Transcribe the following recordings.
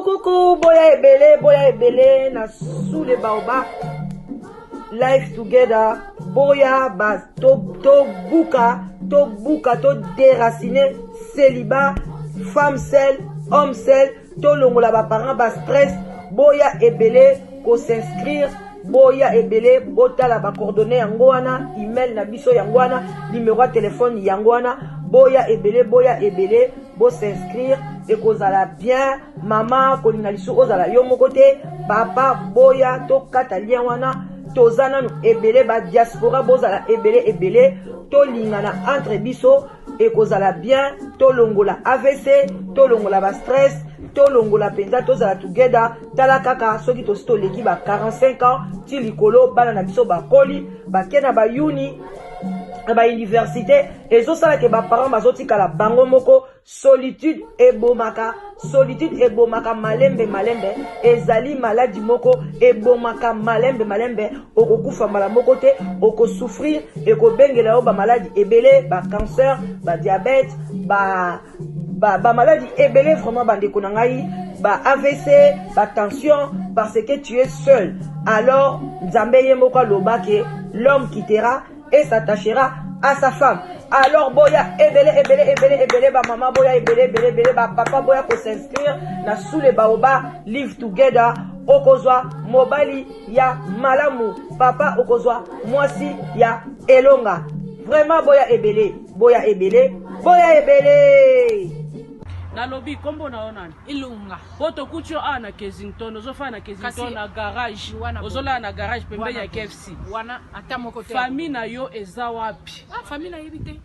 Coucou, boya ebele, na sous les baobab, life together, boya bas, to buka, to déraciner, célibat, femme seule, homme seul, to longola ba parents bas stress, boya ebele, ko s'inscrire, boya ebele, botala ba coordonnées yangoana, email na biso yangoana, numéro de téléphone yangoana, boya ebele, bo s'inscrire, et kozala bien, maman, kolinga lisu ozala yo moko te, papa, boya, to kata lien wana, tozana nu ebele, ba diaspora, bozala ebele, to lingana entre biso, et kozala bien, to longola AVC, to longola ba stress, to longola penza, tozala together, tala kaka, soki to sto leki ba 45 ans, ti likolo, bana na biso ba koli, ba kena ba uni, ba université, et zo sala ke ba parents bazoti kala bango moko, solitude ebomaka malembe, ezali maladie moko, ebomaka malembe, okokufa mbala moko te, okosouffrir, ekobengela yo ba maladie ebele, ba cancer, ba diabète, ba maladie ebele, vraiment bandeko na ngai, ba AVC, ba tension, parce que tu es seul. Alors, Nzambe ye moko lobake, l'homme quittera et s'attachera à sa femme. Alors boya ebele, ba maman boya ebele, ba papa boya ko s'inscrire na sous les baobab, live together, okozwa mobali ya malamu, papa okozwa mwasi ya elonga. Vraiment boya ebele. Nalobi kombo na onani Ilunga poto kucho ana Kensington ozofa na Kensington na garage ozola na garage pembeni ya KFC wana atamoko te famille na yo eza wapi famille na yebite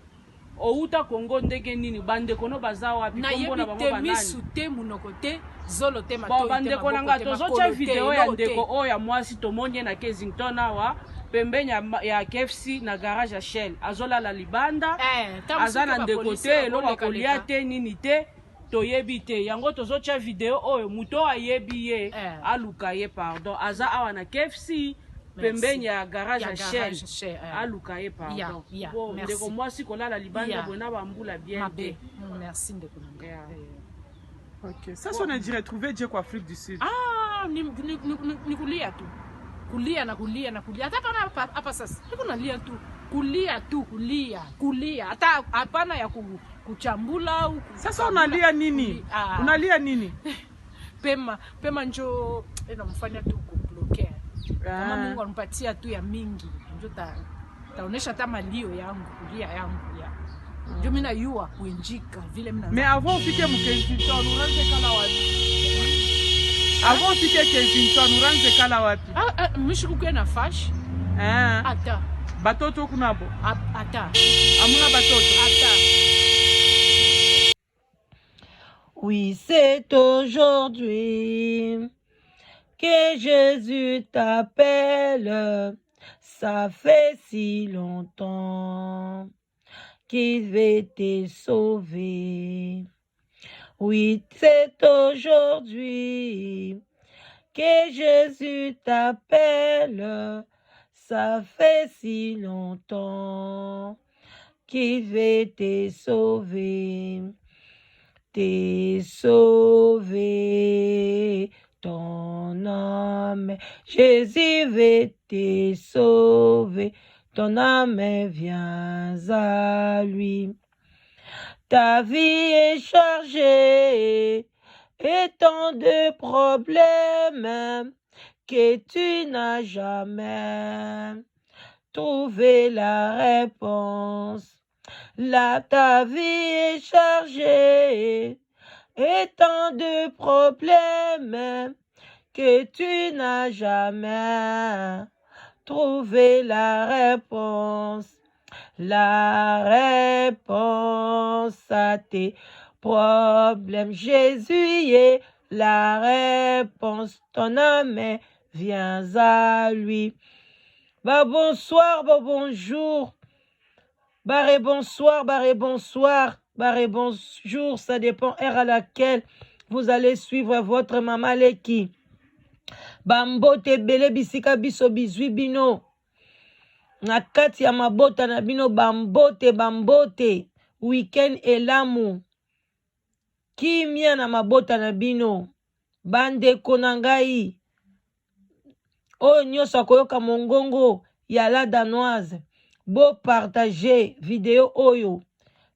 outa Kongo ndenge nini bande kono baza wapi kombo na bango banani misu te munoko te zolo te mato te bande konanga tozocha video ya ndeko oya mwasi tomonye na Kensington awa pembeni ya KFC na garage ya Shell azola la libanda azana ndeko te eloko kolia te nini te toyebi te yango tozocha video oyo muto ayebi ye aluka ye pardon aza awa na KFC pembeni ya garage ya Shell aluka ye pardon bon ndeko mwasi kolala libanda bona bambula bien te merci ndeko nanga. OK, ça on a dit retrouver Dieu Afrique du Sud. Ni kulia tu kulia hata pana hapa sasa niko nalia tu kulia hata hapana ya kuchambula au sasa unalia nini unalia nini pema njo inamfanya tu kublockea kama Mungu anipatia tu ya mingi njo taonesha hata malio yangu kulia yangu ya njo mimi najua kuinjika vile mimi mais avant ufike Kensington uranze kala wapi avant ufike Kensington uranze kala wapi mishikuke na fash ata batoto kunabo ata amuna batoto ata. Oui, c'est aujourd'hui que Jésus t'appelle. Ça fait si longtemps qu'il veut te sauver. Oui, c'est aujourd'hui que Jésus t'appelle. Ça fait si longtemps qu'il veut te sauver. T'es sauvé, ton âme, Jésus veut te sauver, ton âme vient à lui. Ta vie est chargée et tant de problèmes que tu n'as jamais trouvé la réponse. Là, ta vie est chargée et tant de problèmes que tu n'as jamais trouvé la réponse. La réponse à tes problèmes. Jésus est la réponse. Ton âme vient à lui. Bah bonsoir, bah bonjour. Barré bonsoir, Barré, bonjour, ça dépend heure à laquelle vous allez suivre votre maman Leki. Bambote bele bisika biso bizwi bino. Na kati ya mabota na bino bambote. Weekend elamu. Kimia na mabota na bino. Bandeko na ngai. Oyo nyonso akoyoka mongongo ya la danoise. Bo partager video oyo.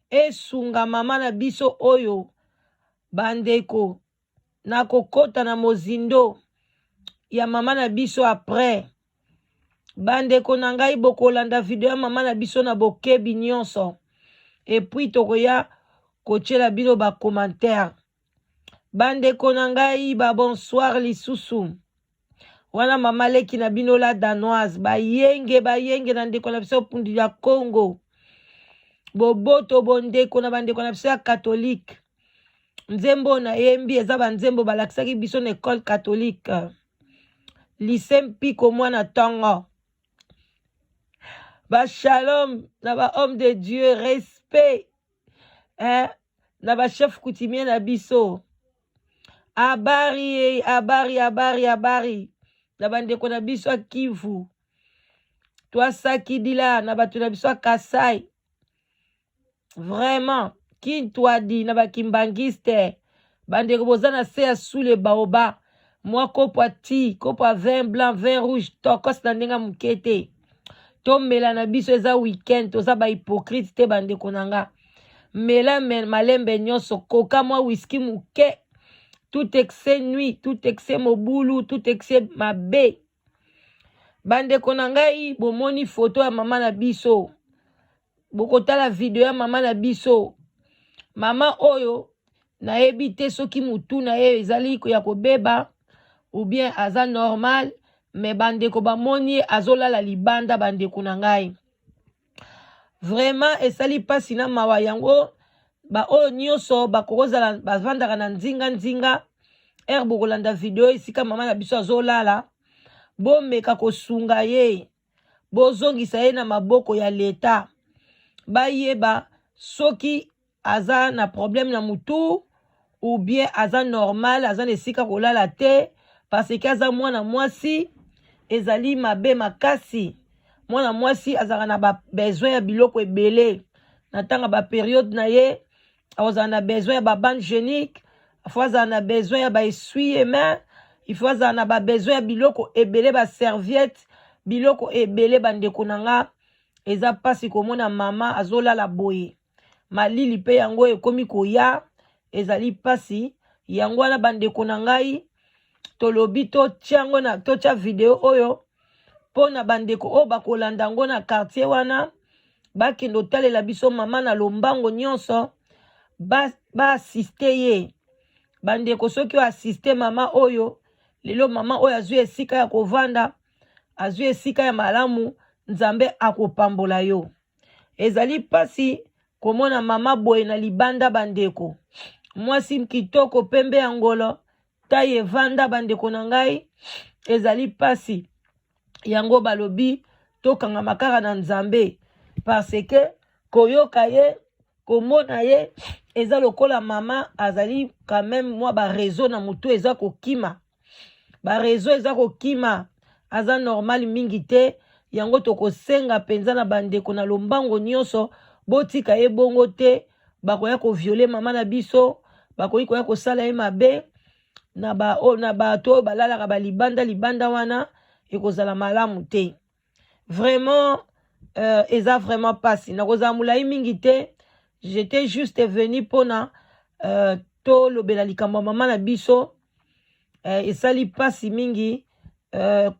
Esunga mama na biso oyo. Bandeko. Na kokota na mozindo. Ya mama na biso après. Bandeko na ngai bokolanda video ya mama na biso na bokebi nyonso. Et puis tokoya kochela bino ba commentaire. Bandeko na ngai ba bonsoir lisusu. Wana mama Leki na bino la danoise. Bayenge na ndeko na biso pundi ya Congo. Boboto bondeko na bandeko na biso ya catholique. Nzembo na yembi eza ba nzembo balakisaki biso na école catholique. Lycée Mpiko mwana tongo. Ba shalom na ba homme de Dieu, respect. Na ba chef coutumier na biso. Abari. Na bandeko na biso a Kivu. Toi Sakidila na batu na biso a Kasai. Vraiment. Qui toi dit na ba kimbangiste. Bandeko bozana se ya sous le baoba. Moi kopwa ti, kopwa vin blanc, vin rouge, tokos na ndenga mukete. To mela na biso eza weekend, toza ba hypocrite te bandeko nanga. Mela malembe nyonso, koka mwa whisky muke. Tout excès nuit, tout excès mobulu, tout excès mabe. Bandeko nangai, bomoni photo ya mama na biso. Bokota la video ya mama na biso. Mama oyo, na ebite soki mutu na ye ezali ya kobeba. Ou bien aza normal, mais bandeko bamoni azola la libanda bandeko nangai. Vraiment, esali pasi na mawa yango, ba oyo nyonso bakozala bavandaka na nzinga, bokolanda video esika mama na biso azolala, bomeka kosunga ye, bozongisa ye na maboko ya leta, bayeba soki aza na problème na mutu, ou bien aza normal, aza na esika kolala te, parce que aza mwana mwasi ezali mabe makasi. Mwana mwasi azaka na ba besoin ya biloko ebele. Na tanga ba période na ye, azaka na besoin ya ba bande génique, azaka na besoin ya ba essuie-main, azaka na ba besoin ya biloko ebele ba serviette, biloko ebele bandeko nanga. Eza pasi komona mama azolala boye. Malili pe yango ekomi koya, ezali pasi yango wana bandeko nangai. Tolobi to tiango na to tia video oyo pona bandeko o bakolanda ngo na quartier wana bakendo talela biso mama na lombango nyonso ba assister ye bandeko soki o assister mama oyo lelo mama oyo azwi esika ya kovanda azwi esika ya malamu nzambe akopambola yo ezali pasi komona mama boye na libanda bandeko mwasi kitoko pembe ya ngolo taye vanda bandeko na ngai ezali pasi yango balobi tokanga makara na nzambe parce que koyoka ye komona ye eza lokola mama azali quand même moi ba réseau na mutu eza kokima ba réseau eza kokima aza normal mingi te yango tokosenga penza na bandeko na lombango nyonso botika ye bongo te bakoya ko violer mama na biso bakoyi koya ko sala ye mabe na ba to balala ka libanda wana ekozala malamu te vraiment eza vraiment pasi na kozala mulai mingi te j'étais juste venu pona to lobela likambo mama na biso esali pasi mingi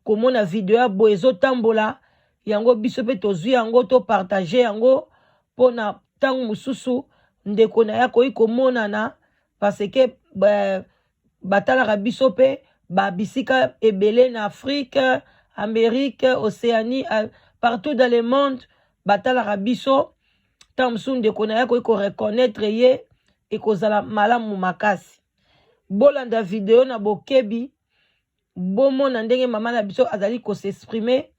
komona video ya boye ezotambola yango biso pe tozwi yango to partager yango pona tango mususu ndeko na ya koyi komonana parce que batalaka biso pe babisika ebele na Afrique, Amérique, Océanie, partout dans le monde batalaka biso tamsu ndeko na ya koyi ko reconnaître ye ekozala malamu makasi bolanda video na bokebi bomona ndenge mama na biso azali ko s'exprimer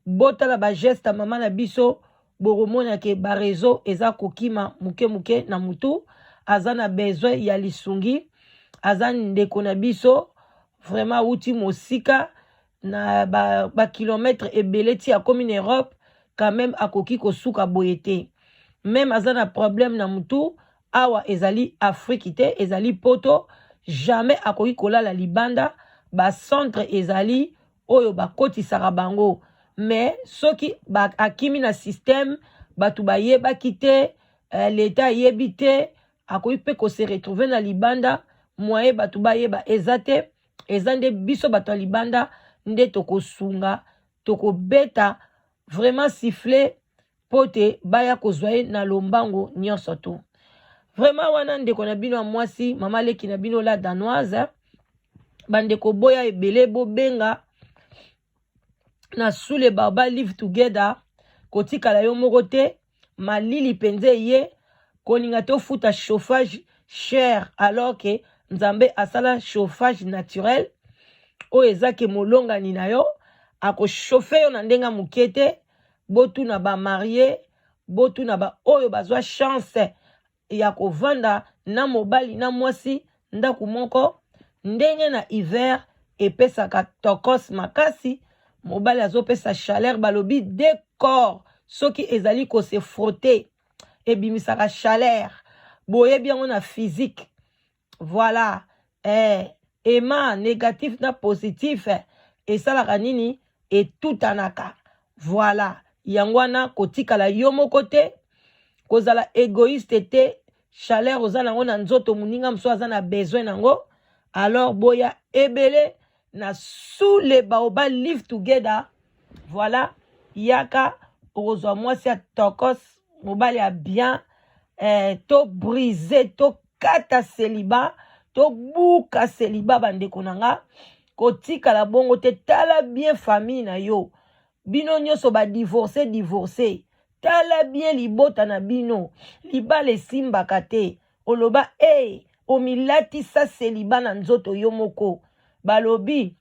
botala ba geste mama na biso boromona ke ba réseau eza kokima muke na mutu azana besoin ya lisungi azan ndeko na biso vraiment uti mosika na ba kilomètre ebele ti a comme en Europe quand même akoki kosuka boyete même azana problème na mutu awa ezali Afrique te ezali poto jamais akoki kolala libanda ba centre ezali oyo bakotisaka bango mais soki akimi na système batu bayebaki te l'état yebi te akoki pe ko se retrouver na libanda moye batu bayeba eza te eza nde biso bato ya libanda nde tokosunga tokobeta vraiment siffler pote baya kozwa ye na lombango nyonso to vraiment wana ndeko na bino ya mwasi mama leki na bino la danoise bandeko boya ebele bobenga na Sule Baba live together kotikala yo moko te malili penze ye koninga to futa chauffage cher alors que nzambe asala chauffage naturel o ezake molonga ni na yo ako chauffer yo na ndenga mukete botu na ba marié botu na ba oyo bazwa chance ya kovanda na mobali na mwasi ndaku moko ndenge na hiver epesaka tokos makasi mobali azopesa chaleur balobi décor soki ezali ko se frotter ebimisaka chaleur boye bien na physique voilà ema négatif na positif esalaka nini etutanaka voilà yangwana kotikala yo moko te kozala égoïste te chaleur oza nango na nzoto muninga mso aza na besoin nango alors boya ebele na Sule Baoba live together voilà yaka okozwa mwasi ya tokos mobali ya bien to brisé to kata célibat to buka célibat bandeko nanga kotikala bongo te tala bien famille na yo bino nyonso ba divorcé tala bien libota na bino libala esimbaka te oloba omilatisa célibat na nzoto yo moko balobi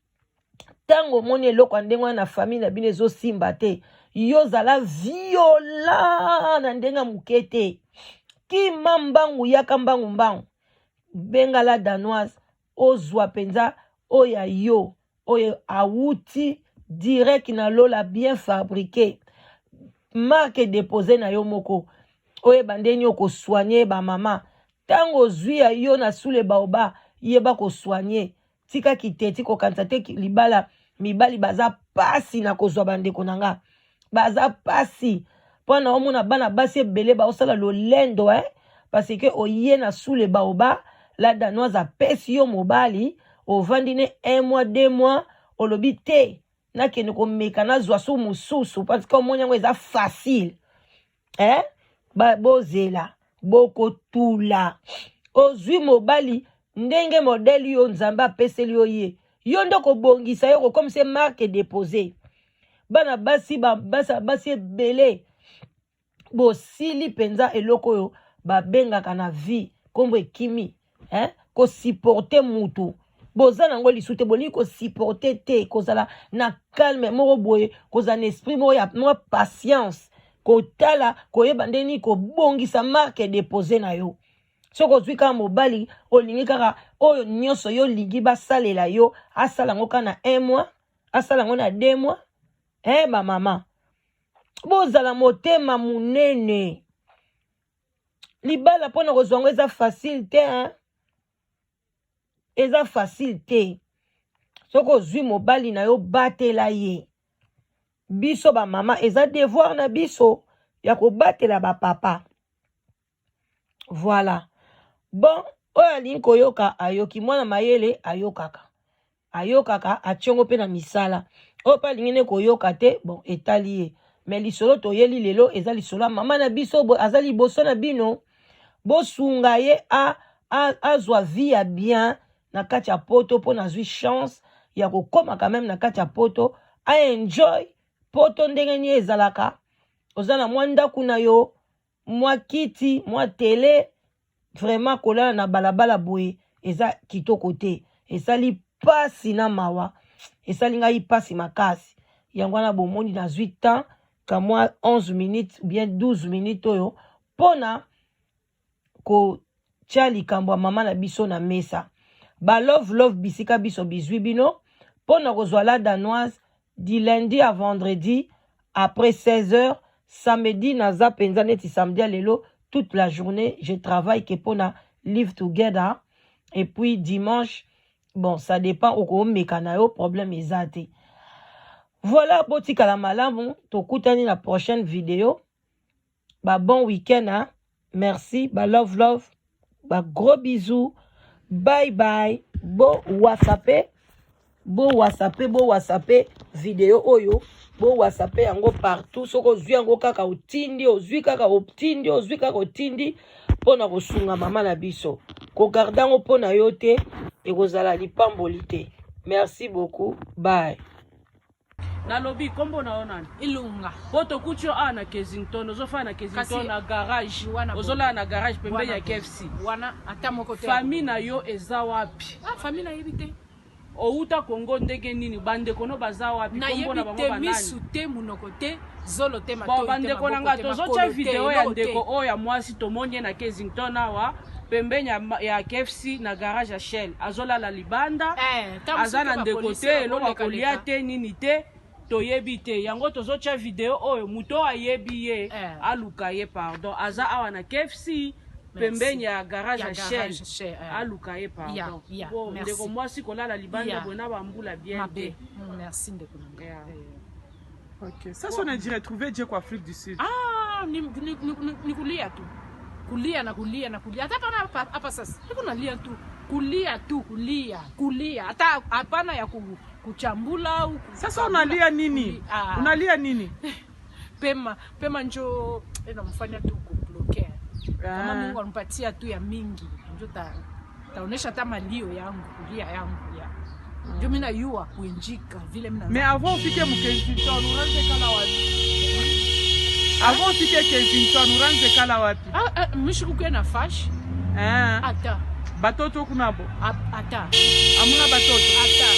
tango moni eloko andengwa na famille na bino ezosimba te yo zala viola na ndenga mukete kima mbangu yaka mbangu bengala danoise ozwa penza oya yo oyo awuti direct na lola bien fabriqué marque déposé na yo moko oyo bandeni oko soigner ba mama tango zwi ya yo na Sule Baoba yeba ko soigner tika kiteti ko kanisa te libala mibali baza pasi na kozwa bandeko nanga baza pasi pona omona bana basi ebele ba osala lolendo parce que oye na Sule Baoba la danoise apesi yo mobali ovandi ne 1 mois 2 mois olobi te nakende komeka nazwa su mususu parce que omonyango eza facile bozela bokotula ozwi mobali ndenge modeli yo nzamba apeseli yo ye yo ndoko bongisa yo comme c'est marque déposée bana basi ebele bosili penza eloko yo babengaka na vie kombo ekimi ko supporter mutu boza nango lisute boni ko supporter te kozala na calme moko boye kozala na esprit moko ya patience kotala koyeba ndeni ko bongisa marque déposée na yo soko ozwi kaka mobali olingi kaka oyo nyonso yo lingi basalela yo asala ngo kana 1 mois asala ngo na 2 mois ba mama bozala motema munene libala pona kozwa ngo eza facile te eza facile te soko ozwi mobali na yo batela ye biso ba mama eza devoir na biso ya kobatela ba papa voilà bon oyo alingi koyoka ayoki mwana mayele ayokaka ationgo pe na misala oyo pa alingi ne koyoka te bon etali ye mais lisolo toyeli lelo eza lisolo mama na biso aza liboso na bino bosunga ye azwa vie ya bien na kati ya poto po nazwi chance ya kokoma quand même na kati ya poto enjoy poto ndenge ni ezalaka oza na mwa ndaku na yo mwa kiti mwa tele vraiment kolala na balabala boye eza kitoko te esali pasi na mawa esali ngai pasi makasi yango wana bomoni nazwi temps kamwa 11 minutes ou bien 12 minutes oyo pona ko tia likambo mama na biso na mesa. Ba love bisika biso bizwi bino pona kozwa la danoise du lundi à vendredi après 16h. Samedi naza penza neti samedi lelo toute la journée je travaille que pona live together. Et puis dimanche, bon ça dépend au mekanayo problème ezate. Voilà, botika la malamu, tokutani la prochaine vidéo. Bah bon week-end, hein. Merci, bah love, bah gros bisous, bye bye, bo whatsappé, vidéo oyo, bo whatsappé yango partout, soko zui yango kaka otindi, ozui kaka otindi, pona kosunga mama na biso, ko gardango pona yote, et kozala lipamboli te. Merci beaucoup, bye. Nalobi kombo na onani Ilunga boto kucho na Kensington ozofa na Kensington na garage ozola na garage pembeni ya KFC wana atamoko te famille na yo eza wapi famille na yebite outa Kongo ndenge nini bande kono baza wapi kombo na bango banani misu te munoko te zolo te matoi te bande konanga tozocha video ya ndeko oya mwasi tomonye na Kensington awa pembeni ya KFC na garage ya Shell azola la libanda azana ndeko te eloko kolia te nini te toyebi te yango tozocha video oyo muto ayebi ye aluka ye pardon aza awa na KFC pembeni ya garage ya Shell aluka ye pardon bon ndeko mwasi kolala libanda bona bambula bien te merci ndeko OK ça on a dit retrouver Dieu kwa Afrique du Sud ni kulia tu kulia na hata pana hapa sasa niko nalia tu kulia hata hapana ya kuchambula au sasa unalia nini unalia nini pema njo inamfanya tu kublockea kama Mungu anipatia tu ya mingi njo taonesha hata malio yangu kulia yangu ya ndio mimi najua kuenjika vile mimi mais avant ufike Kensington uranze kala wapi avant ufike Kensington uranze kala wapi mishikuke na fash ata batoto kunabo ata amuna batoto ata